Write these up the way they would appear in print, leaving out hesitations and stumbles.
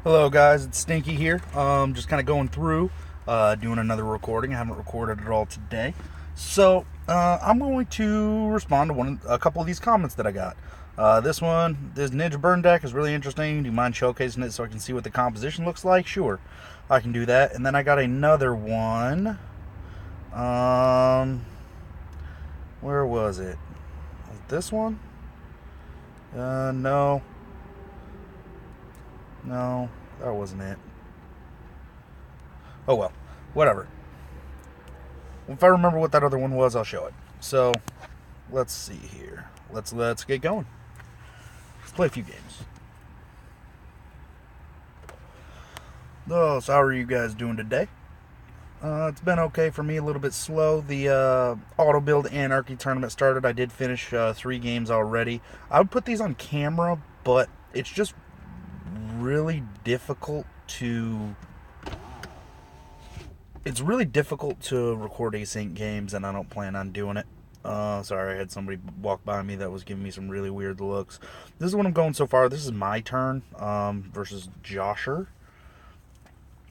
Hello guys, it's Stinky here. Just kind of going through, doing another recording. I haven't recorded at all today, so I'm going to respond to a couple of these comments that I got. This Ninja Burn deck is really interesting. Do you mind showcasing it so I can see what the composition looks like? Sure, I can do that. And then I got another one. Where was it? This one? No, no, that wasn't it. Oh well, whatever. If I remember what that other one was, I'll show it. So, let's see here. Let's get going. Let's play a few games. Oh, so how are you guys doing today? It's been okay for me, a little bit slow. The Auto Build Anarchy tournament started. I did finish 3 games already. I would put these on camera, but it's just really difficult to record async games, and I don't plan on doing it. Sorry, I had somebody walk by me that was giving me some really weird looks. This is what I'm going so far. This is my turn versus Josher.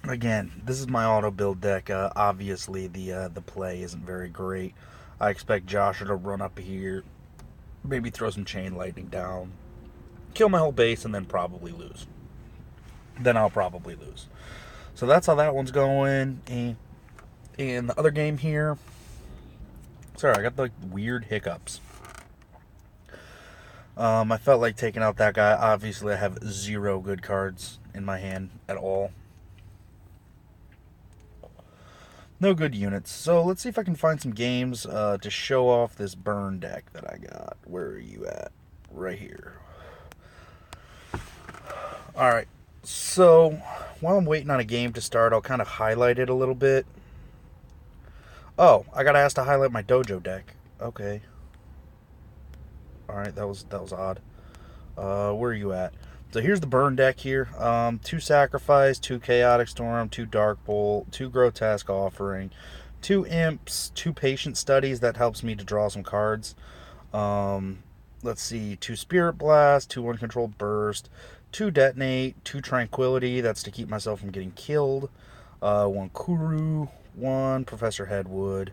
Again, this is my auto build deck. Obviously, the play isn't very great. I expect Josher to run up here, maybe throw some chain lightning down, kill my whole base, and then probably lose. Then I'll probably lose. So that's how that one's going. And the other game here, sorry, I got like weird hiccups. I felt like taking out that guy. Obviously, I have 0 good cards in my hand at all. No good units. So let's see if I can find some games to show off this burn deck that I got. Where are you at? Right here. Alright. So while I'm waiting on a game to start, I'll kind of highlight it a little bit. Oh, I got asked to highlight my dojo deck. Okay. Alright, that was odd. Where are you at? So here's the burn deck here. 2 Sacrifice, 2 Chaotic Storm, 2 Dark Bolt, 2 Grotesque Offering, 2 Imps, 2 Patient Studies. That helps me to draw some cards. Let's see, 2 Spirit Blast, 2 Uncontrolled Burst, 2 Detonate, 2 Tranquility. That's to keep myself from getting killed. 1 Kuru, 1 Professor Headwood,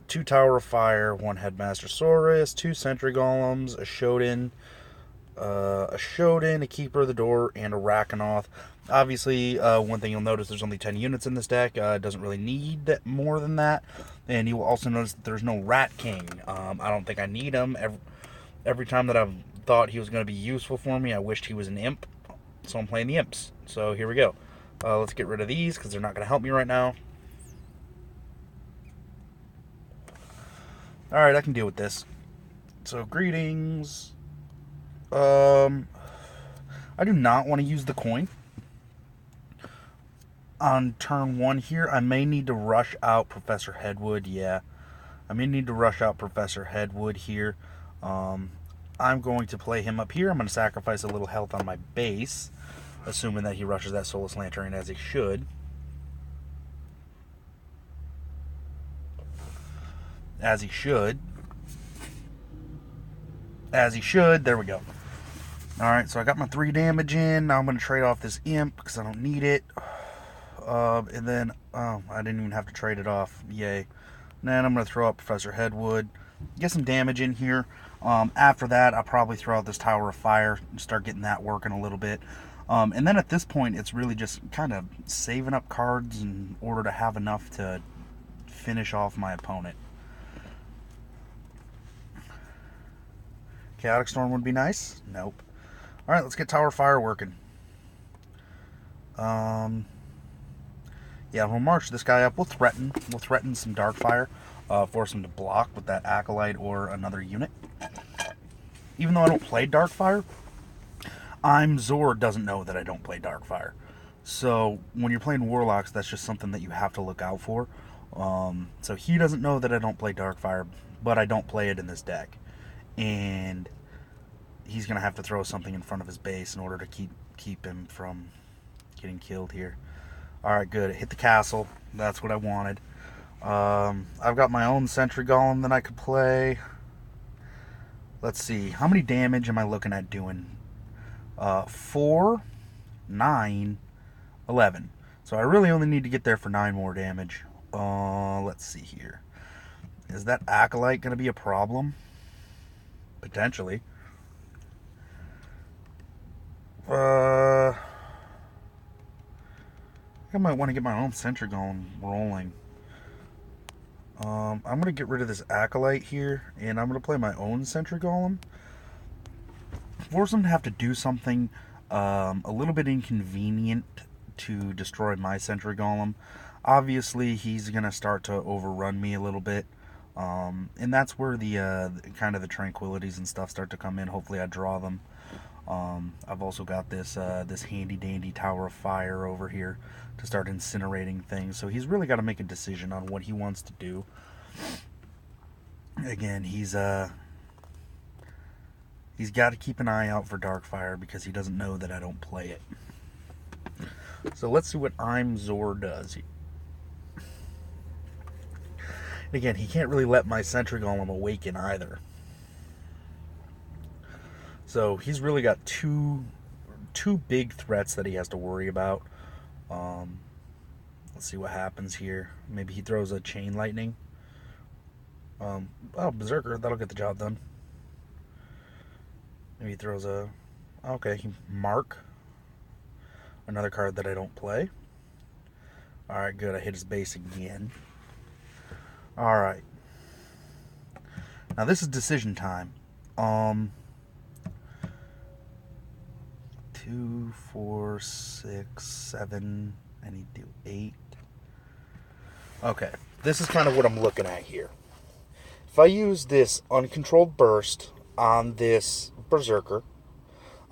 2 Tower of Fire, 1 Headmaster Saurus, 2 Sentry Golems, a Shodan, a Keeper of the Door, and a Rakanoth. Obviously, one thing you'll notice, there's only 10 units in this deck. It doesn't really need more than that. And you will also notice that there's no Rat King. I don't think I need him. Every time that I've thought he was going to be useful for me, I wished he was an Imp. So I'm playing the Imps. So here we go. Let's get rid of these because they're not going to help me right now. Alright, I can deal with this. So, greetings. I do not want to use the coin. On turn 1 here, I may need to rush out Professor Headwood. Yeah, I may need to rush out Professor Headwood here. I'm going to play him up here. I'm going to sacrifice a little health on my base, assuming that he rushes that Soulless Lantern as he should. As he should. There we go. Alright, so I got my 3 damage in. Now I'm going to trade off this Imp because I don't need it. And then, I didn't even have to trade it off. Yay. And then I'm going to throw out Professor Headwood. Get some damage in here. After that, I'll probably throw out this Tower of Fire and start getting that working a little bit. And then at this point, it's really just kind of saving up cards in order to have enough to finish off my opponent. Chaotic Storm would be nice. Nope. Alright, let's get Tower of Fire working. Yeah, we'll march this guy up. We'll threaten some Darkfire. Force him to block with that Acolyte or another unit. Even though I don't play Darkfire, Zord doesn't know that I don't play Darkfire. So when you're playing Warlocks, that's just something that you have to look out for. So he doesn't know that I don't play Darkfire, but I don't play it in this deck. And he's going to have to throw something in front of his base in order to keep him from getting killed here. Alright, good. It hit the castle. That's what I wanted. I've got my own Sentry Golem that I could play. Let's see. How many damage am I looking at doing? 4. 9, 11. So I really only need to get there for 9 more damage. Let's see here. Is that Acolyte going to be a problem? Potentially. I might want to get my own Sentry Golem rolling. I'm going to get rid of this Acolyte here, and I'm going to play my own Sentry Golem. Force him to have to do something a little bit inconvenient to destroy my Sentry Golem. Obviously, he's going to start to overrun me a little bit. And that's where the kind of the tranquilities and stuff start to come in. Hopefully I draw them. I've also got this this handy dandy Tower of Fire over here to start incinerating things. So he's really got to make a decision on what he wants to do. Again, he's got to keep an eye out for Darkfire because he doesn't know that I don't play it. So let's see what I'm Zor does. Again, he can't really let my Sentry Golem awaken either. So he's really got two big threats that he has to worry about. Let's see what happens here. Maybe he throws a Chain Lightning. Oh, Berserker, that'll get the job done. Maybe he throws a... Okay, Mark. Another card that I don't play. Alright, good. I hit his base again. Alright. Now this is decision time. 2, 4, 6, 7. I need to do 8. Okay. This is kind of what I'm looking at here. If I use this Uncontrolled Burst on this Berserker,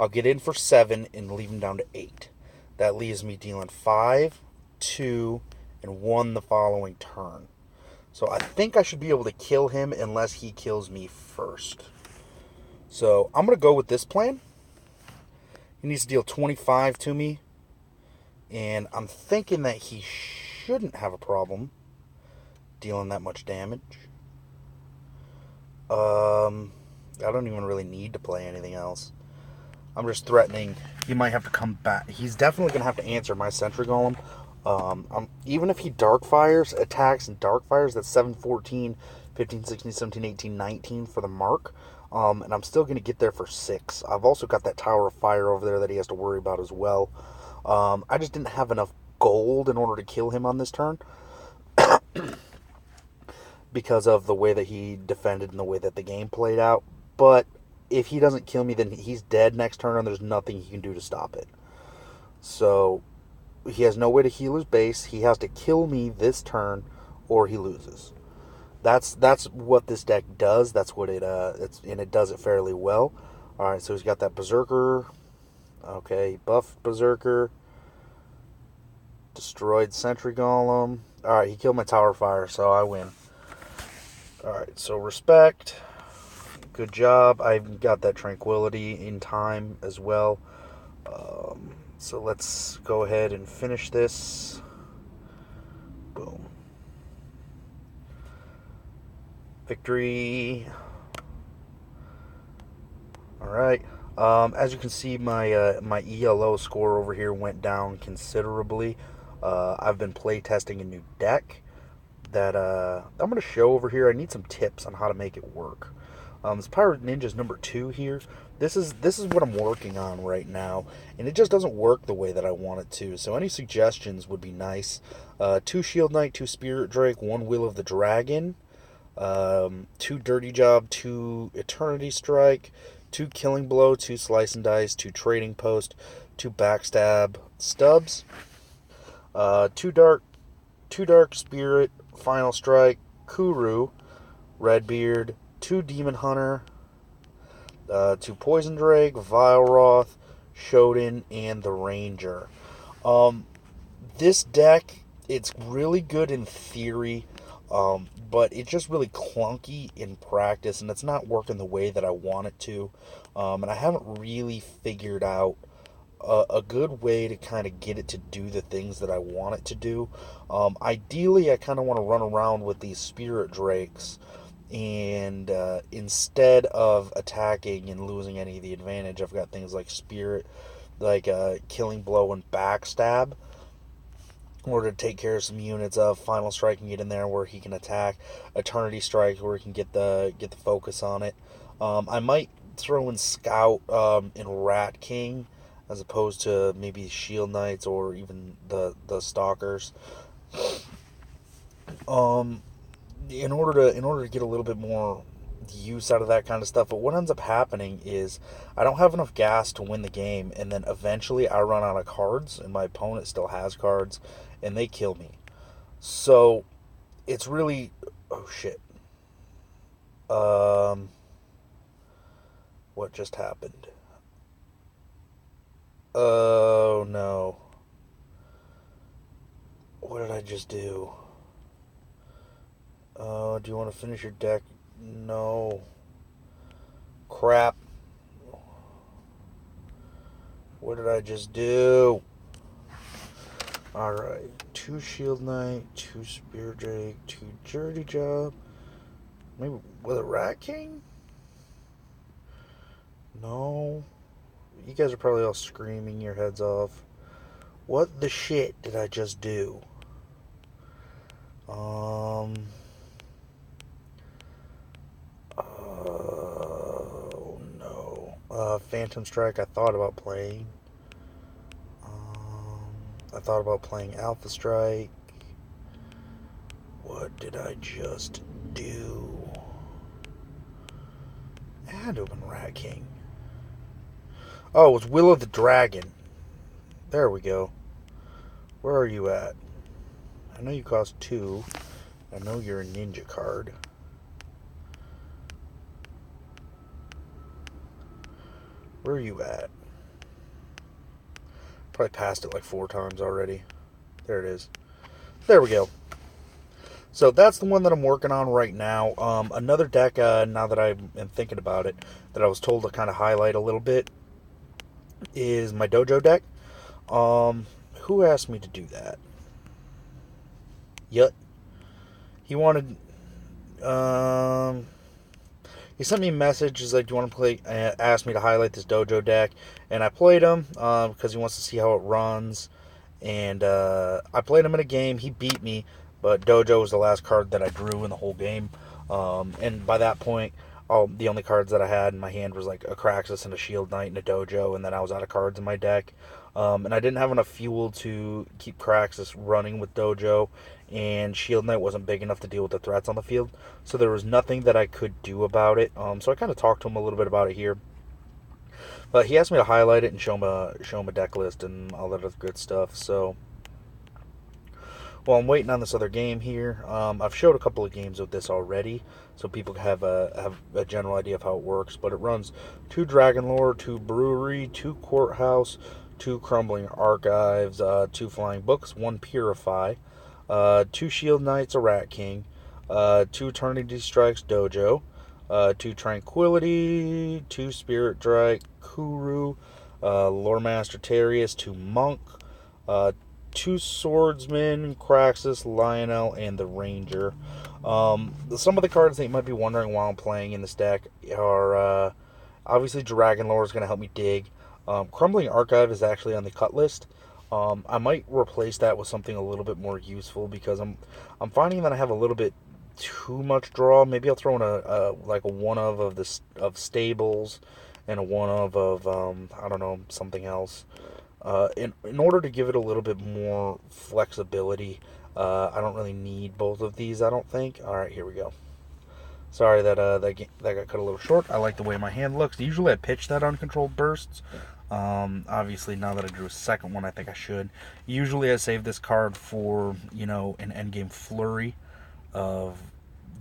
I'll get in for 7 and leave him down to 8. That leaves me dealing 5, 2, and 1 the following turn. So I think I should be able to kill him unless he kills me first. So I'm going to go with this plan. He needs to deal 25 to me. And I'm thinking that he shouldn't have a problem dealing that much damage. I don't even really need to play anything else. I'm just threatening he might have to come back. He's definitely going to have to answer my Sentry Golem. Even if he Darkfires, attacks and Darkfires, that's 7, 14, 15, 16, 17, 18, 19 for the mark. And I'm still going to get there for 6. I've also got that Tower of Fire over there that he has to worry about as well. I just didn't have enough gold in order to kill him on this turn. Because of the way that he defended and the way that the game played out. But if he doesn't kill me, then he's dead next turn and there's nothing he can do to stop it. So he has no way to heal his base. He has to kill me this turn or he loses. That's what this deck does. That's what and it does it fairly well. Alright, so he's got that Berserker. Okay, buff Berserker. Destroyed Sentry Golem. Alright, he killed my Tower Fire, so I win. Alright, so respect. Good job. I've got that Tranquility in time as well. So let's go ahead and finish this. Boom. Victory. Alright. As you can see, my my ELO score over here went down considerably. I've been play testing a new deck that I'm going to show over here. I need some tips on how to make it work. It's Pirate Ninja's number 2 here. This is what I'm working on right now, and it just doesn't work the way that I want it to. So any suggestions would be nice. 2 Shield Knight, 2 Spirit Drake, 1 Will of the Dragon, 2 Dirty Job, 2 Eternity Strike, 2 Killing Blow, 2 Slice and Dice, 2 Trading Post, 2 Backstab Stubs, 2 Dark Spirit, Final Strike, Kuru, Redbeard, 2 Demon Hunter, 2 Poison Drake, Vileroth, Shodan, and the Ranger. This deck, it's really good in theory, but it's just really clunky in practice, and it's not working the way that I want it to. And I haven't really figured out a good way to kind of get it to do the things that I want it to do. Ideally, I kind of want to run around with these Spirit Drakes, and instead of attacking and losing any of the advantage, I've got things like Spirit like Killing Blow and Backstab, in order to take care of some units. Final Strike can get in there where he can attack. Eternity Strike where he can get the focus on it. I might throw in Scout and Rat King as opposed to maybe Shield Knights or even the Stalkers. In order to get a little bit more use out of that kind of stuff. But what ends up happening is I don't have enough gas to win the game, and then eventually I run out of cards, and my opponent still has cards, and they kill me. So it's really, oh shit. What just happened? Oh no. What did I just do? Do you want to finish your deck? No. Crap. What did I just do? Alright. 2 Shield Knight, 2 Spear Drake, 2 Dirty Job. Maybe with a Rat King? No. You guys are probably all screaming your heads off. What the shit did I just do? Oh no. Phantom Strike I thought about playing. I thought about playing Alpha Strike. What did I just do? I had to have been Rat King. Oh, it was Will of the Dragon. There we go. Where are you at? I know you cost 2. I know you're a ninja card. Where are you at? Probably passed it like 4 times already. There it is. There we go. So that's the one that I'm working on right now. Another deck, now that I am thinking about it, that I was told to kind of highlight a little bit, is my dojo deck. Who asked me to do that? Yut. He wanted, he sent me a message. He's like, do you want to play? Asked me to highlight this dojo deck, and I played him because he wants to see how it runs. And I played him in a game. He beat me, but dojo was the last card that I drew in the whole game. And by that point, the only cards that I had in my hand was like a Kraxus and a Shield Knight and a dojo, and then I was out of cards in my deck. And I didn't have enough fuel to keep Kraxus running with dojo, and Shield Knight wasn't big enough to deal with the threats on the field, so there was nothing that I could do about it. So I kind of talked to him a little bit about it here, but he asked me to highlight it and show him a deck list and all that other good stuff. So, well, I'm waiting on this other game here. I've showed a couple of games with this already, so people have a general idea of how it works. But it runs 2 Dragon Lore, 2 Brewery, 2 Courthouse, 2 Crumbling Archives, 2 Flying Books, 1 Purify, 2 Shield Knights, a Rat King, 2 Eternity Strikes, Dojo, 2 Tranquility, 2 Spirit Drake, Kuru, Lore Master Terius, 2 Monk, 2 Swordsmen, Kraxus, Lionel, and the Ranger. Some of the cards that you might be wondering while I'm playing in this deck are obviously Dragon Lore is going to help me dig. Crumbling Archive is actually on the cut list. I might replace that with something a little bit more useful because I'm finding that I have a little bit too much draw. Maybe I'll throw in a one of Stables and a one of I don't know, something else. In order to give it a little bit more flexibility, I don't really need both of these, I don't think. All right, here we go. Sorry that got cut a little short. I like the way my hand looks. Usually I pitch that uncontrolled bursts. Obviously, now that I drew a second one, I think I should. Usually I save this card for, an endgame flurry of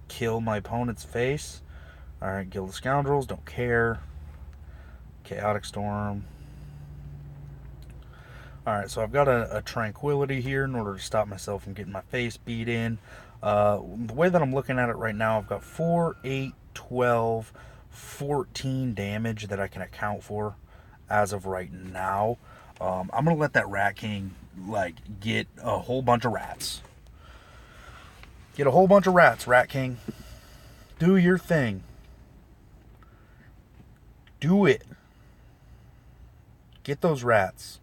kill my opponent's face. Alright, Guild of Scoundrels, don't care. Chaotic Storm. Alright, so I've got a Tranquility here in order to stop myself from getting my face beat in. The way that I'm looking at it right now, I've got 4, 8, 12, 14 damage that I can account for as of right now. I'm going to let that Rat King, get a whole bunch of rats. Get a whole bunch of rats, Rat King. Do your thing. Do it. Get those rats.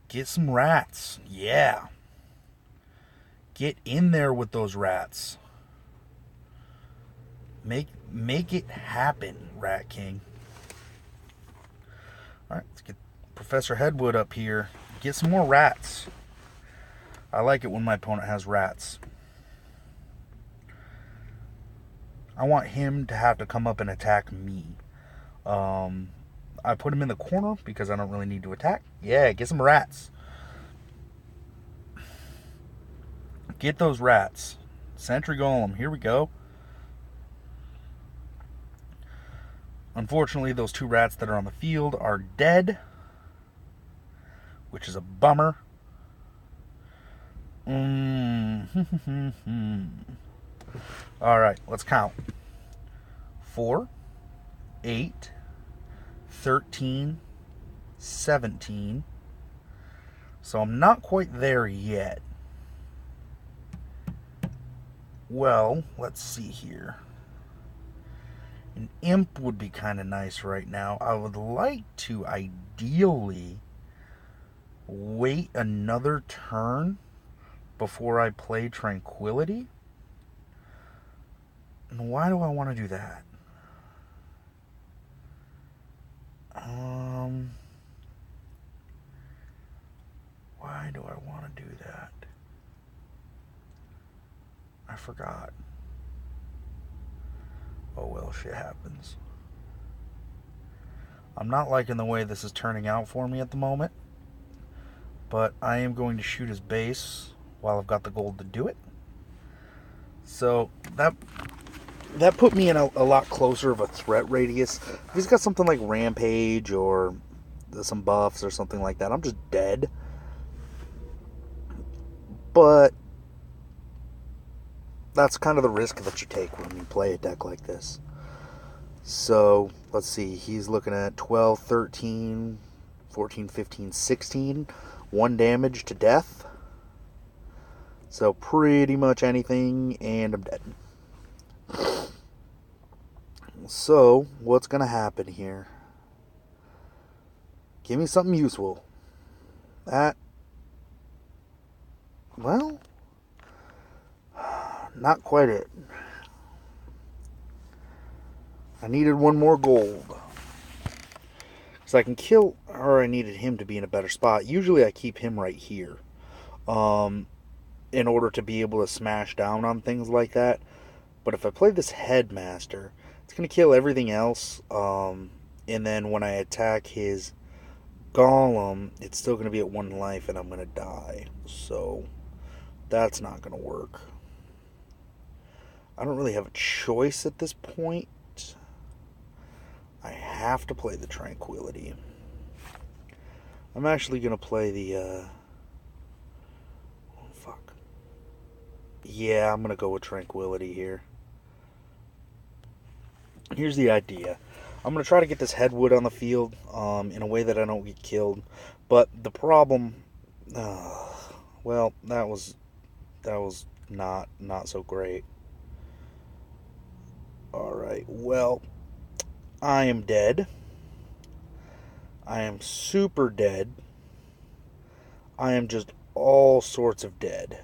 Get some rats. Yeah. Get in there with those rats. Make it happen, Rat King. Alright, let's get Professor Headwood up here. Get some more rats. I like it when my opponent has rats. I want him to have to come up and attack me. I put him in the corner because I don't really need to attack. Yeah, get some rats. Get those rats. Sentry Golem, here we go. Unfortunately, those 2 rats that are on the field are dead, which is a bummer. Alright, let's count. 4, 8, 13, 17. So I'm not quite there yet. Well, let's see here. An imp would be kind of nice right now. I would like to ideally wait another turn before I play Tranquility. And why do I want to do that? Why do I want to do that? I forgot. Oh well, shit happens. I'm not liking the way this is turning out for me at the moment, but I am going to shoot his base while I've got the gold to do it. So that put me in a lot closer of a threat radius. If he's got something like Rampage or some buffs or something like that, I'm just dead. But that's kind of the risk that you take when you play a deck like this. So, let's see. He's looking at 12, 13, 14, 15, 16. 1 damage to death. So, pretty much anything, and I'm dead. So, what's going to happen here? Give me something useful. Well, not quite it. I needed 1 more gold. Because I can kill, or I needed him to be in a better spot. Usually I keep him right here. In order to be able to smash down on things like that. But if I play this Headmaster, it's going to kill everything else. And then when I attack his Golem, it's still going to be at 1 life and I'm going to die. So, that's not going to work. I don't really have a choice at this point. I have to play the Tranquility. I'm actually going to play the... oh, fuck. Yeah, I'm going to go with Tranquility here. Here's the idea. I'm going to try to get this Headwood on the field in a way that I don't get killed. But the problem... well, that was not so great. Alright, well, I am dead. I am super dead. I am just all sorts of dead.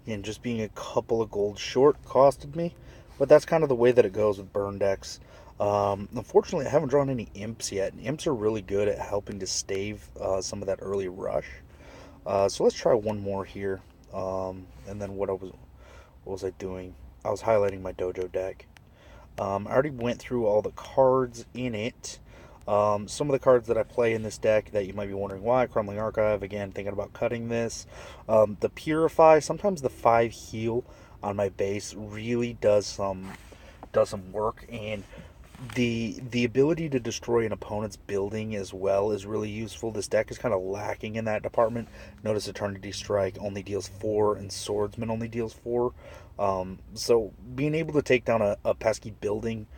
And just being a couple of gold short costed me. But that's kind of the way that it goes with burn decks. Unfortunately, I haven't drawn any imps yet. And imps are really good at helping to stave some of that early rush. So let's try 1 more here. And then what was I doing? I was highlighting my dojo deck. I already went through all the cards in it. Some of the cards that I play in this deck that you might be wondering why. Crumbling Archive, again, thinking about cutting this. The Purify, sometimes the 5 heal on my base really does some work. And the ability to destroy an opponent's building as well is really useful. This deck is kind of lacking in that department. Notice Eternity Strike only deals 4 and Swordsman only deals 4. So being able to take down a pesky building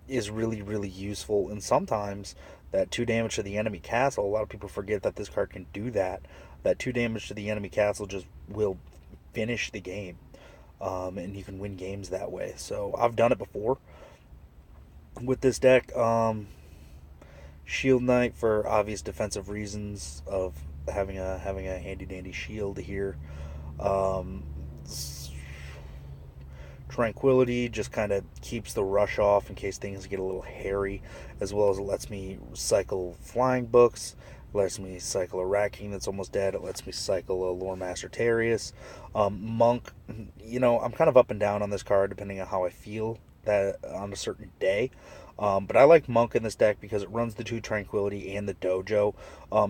is really, really useful. And sometimes that 2 damage to the enemy castle, a lot of people forget that this card can do that. That 2 damage to the enemy castle just will finish the game. And you can win games that way. So I've done it before with this deck. Shield Knight for obvious defensive reasons of having a handy dandy shield here. Um, Tranquility just kind of keeps the rush off in case things get a little hairy, as well as it lets me cycle flying books, lets me cycle a Rat King that's almost dead, it lets me cycle a Lore Master Terrius. Monk, I'm kind of up and down on this card depending on how I feel that on a certain day. But I like Monk in this deck because it runs the 2 Tranquility and the Dojo.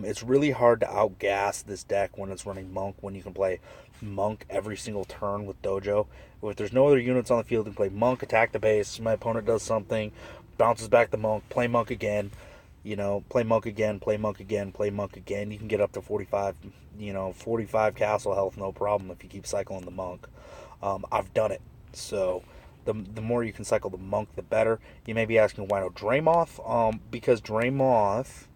It's really hard to outgas this deck when it's running Monk, when you can play Monk every single turn with Dojo. If there's no other units on the field, you can play Monk, attack the base, my opponent does something, bounces back the Monk, play Monk again, play Monk again, play Monk again, play Monk again. You can get up to 45, 45 castle health, no problem if you keep cycling the Monk. I've done it. So the more you can cycle the Monk, the better. You may be asking why no Draymoth? Because Draymoth,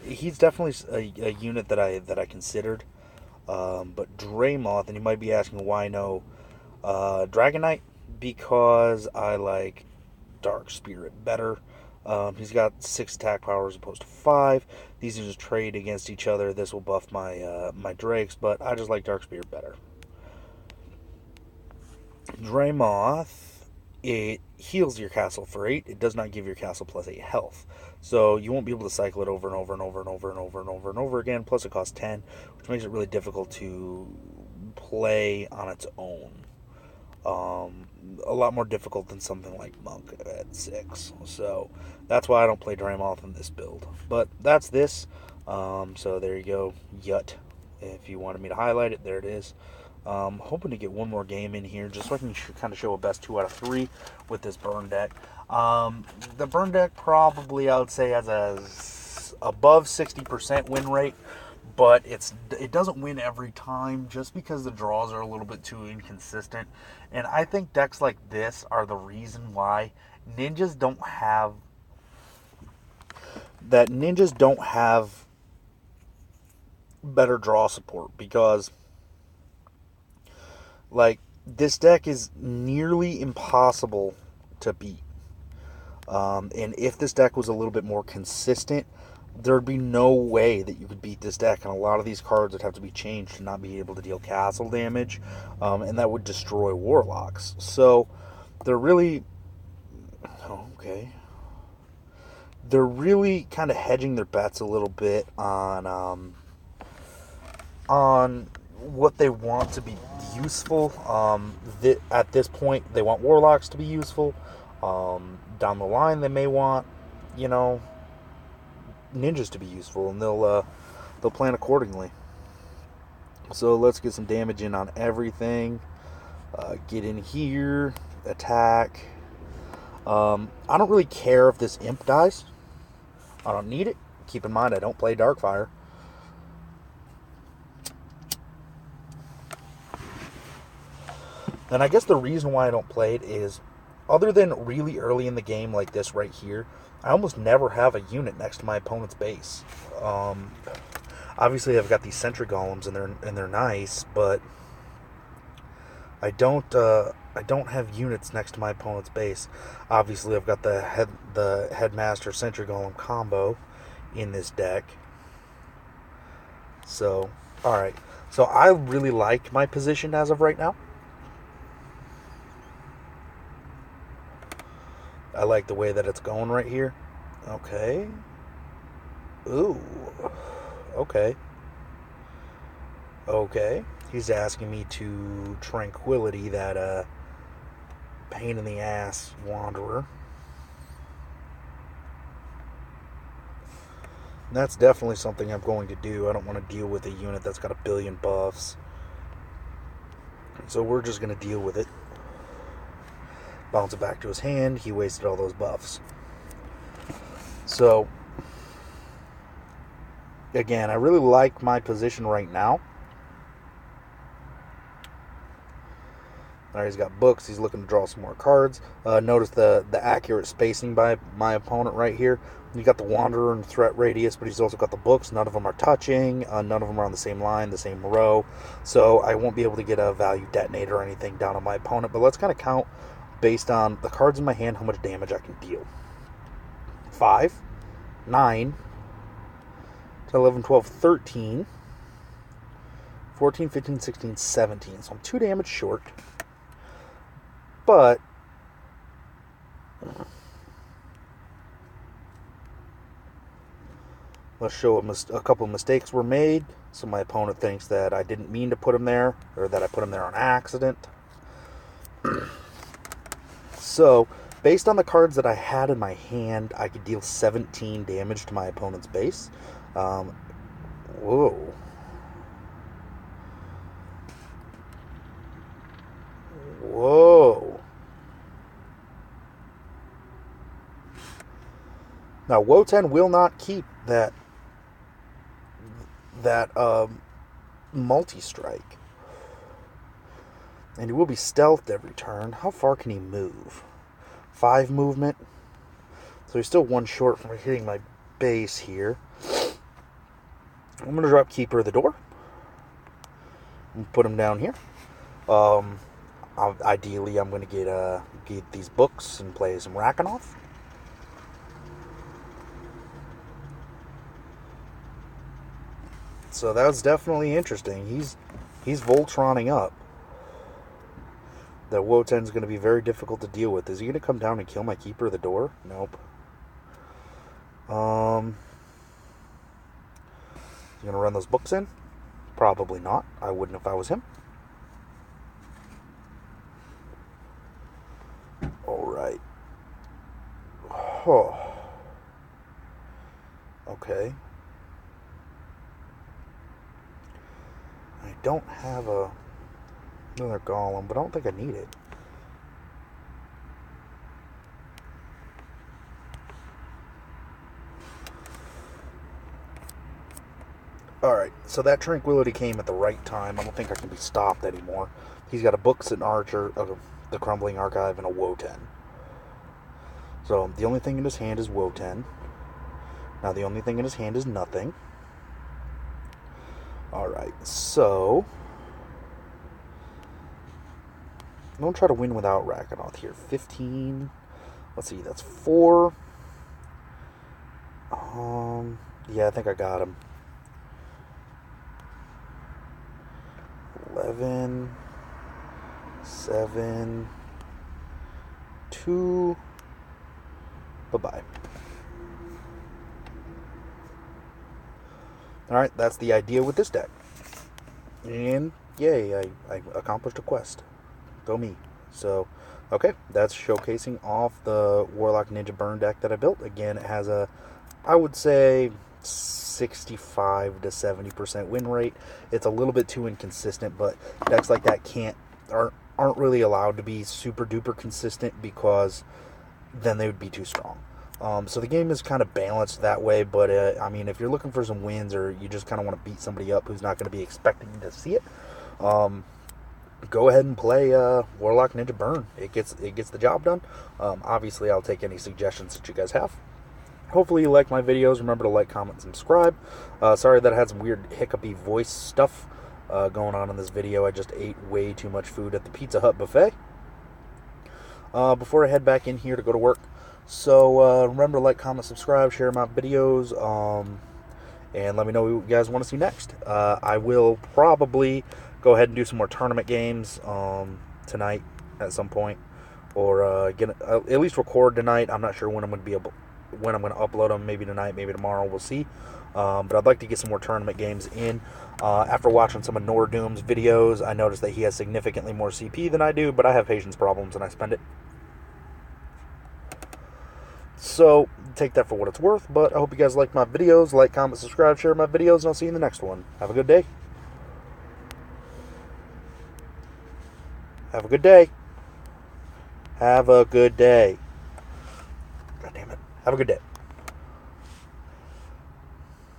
he's definitely a unit that I considered. But Draymoth, and you might be asking why no Dragon Knight? Because I like Dark Spirit better. He's got 6 attack power as opposed to 5. These are just trade against each other. This will buff my my Drakes, but I just like Dark Spirit better. Draymoth, it heals your castle for 8. It does not give your castle plus 8 health. So you won't be able to cycle it over and over and over and over and over and over and over again. Plus it costs 10, which makes it really difficult to play on its own. A lot more difficult than something like Monk at 6. So that's why I don't play Draymoth in this build. But that's this. So there you go. Yut. If you wanted me to highlight it, there it is. Hoping to get one more game in here just so I can kind of show a best 2 out of 3 with this burn deck. The burn deck probably, I would say, has a above 60% win rate, but it doesn't win every time just because the draws are a little bit too inconsistent. And I think decks like this are the reason why ninjas don't have better draw support, because like this deck is nearly impossible to beat. And if this deck was a little bit more consistent, there'd be no way that you could beat this deck, and a lot of these cards would have to be changed to not be able to deal castle damage, and that would destroy warlocks. So they're really they're really kind of hedging their bets a little bit on what they want to be useful. At this point, they want warlocks to be useful. Down the line, they may want, ninjas to be useful, and they'll plan accordingly. So let's get some damage in on everything. Get in here, attack. I don't really care if this imp dies. I don't need it. Keep in mind, I don't play Darkfire. And I guess the reason why I don't play it is, other than really early in the game like this right here, I almost never have a unit next to my opponent's base. Obviously, I've got these sentry golems, and they're nice, but I don't have units next to my opponent's base. Obviously, I've got the headmaster sentry golem combo in this deck. So, all right. So I really like my position as of right now. I like the way that it's going right here. Okay. Ooh. Okay. Okay. He's asking me to Tranquility that pain in the ass Wanderer. And that's definitely something I'm going to do. I don't want to deal with a unit that's got 1 billion buffs. So we're just going to deal with it. Bounce it back to his hand. He wasted all those buffs. So, again, I really like my position right now. Alright, he's got books. He's looking to draw some more cards. Notice the accurate spacing by my opponent right here. You got the Wanderer and threat radius, but he's also got the books. None of them are touching. None of them are on the same line, the same row. So I won't be able to get a value detonator or anything down on my opponent. But let's kind of count, based on the cards in my hand, how much damage I can deal. 5, 9, 10, 11, 12, 13, 14, 15, 16, 17. So I'm 2 damage short. But let's show a couple of mistakes were made. So my opponent thinks that I didn't mean to put him there, or that I put him there on accident. So, based on the cards that I had in my hand, I could deal 17 damage to my opponent's base. Whoa. Whoa. Now, Wotan will not keep that multi-strike. And he will be stealthed every turn. How far can he move? 5 movement. So he's still 1 short from hitting my base here. I'm going to drop Keeper of the Door. And put him down here. Ideally, I'm going to get these books and play some Rakanoff. So that was definitely interesting. He's Voltroning up. That Wotan's going to be very difficult to deal with. Is he going to come down and kill my Keeper of the Door? Nope. Is he going to run those books in? Probably not. I wouldn't if I was him. Alright. Oh. Okay. I don't have another golem, but I don't think I need it. Alright, so that Tranquility came at the right time. I don't think I can be stopped anymore. He's got a Books and Archer, the Crumbling Archive, and a Wotan. So, the only thing in his hand is Wotan. Now, the only thing in his hand is nothing. Alright, so I'm going to try to win without Rakanoth here. 15. Let's see, that's 4. Yeah, I think I got him. 11, 7, 2. Bye-bye. Alright, that's the idea with this deck. And, yay, I accomplished a quest. Go me. So, okay, that's showcasing off the Warlock Ninja Burn deck that I built. Again, it has a, I would say, 65 to 70% win rate. It's a little bit too inconsistent, but decks like that aren't really allowed to be super duper consistent because then they would be too strong. So the game is kind of balanced that way, but I mean, if you're looking for some wins or you just kind of want to beat somebody up who's not going to be expecting to see it, go ahead and play Warlock Ninja Burn. It gets the job done. Obviously, I'll take any suggestions that you guys have. Hopefully you like my videos. Remember to like, comment, and subscribe. Sorry that I had some weird hiccupy voice stuff going on in this video. I just ate way too much food at the Pizza Hut buffet before I head back in here to go to work. So remember to like, comment, subscribe, share my videos, and let me know what you guys want to see next. I will probably go ahead and do some more tournament games tonight at some point, or at least record tonight. I'm not sure when I'm going to upload them. Maybe tonight, maybe tomorrow. We'll see. But I'd like to get some more tournament games in. After watching some of Nordoom's videos, I noticed that he has significantly more CP than I do, but I have patience problems and I spend it. So, take that for what it's worth, but I hope you guys like my videos. Like, comment, subscribe, share my videos, and I'll see you in the next one. Have a good day. Have a good day. Have a good day. God damn it. Have a good day.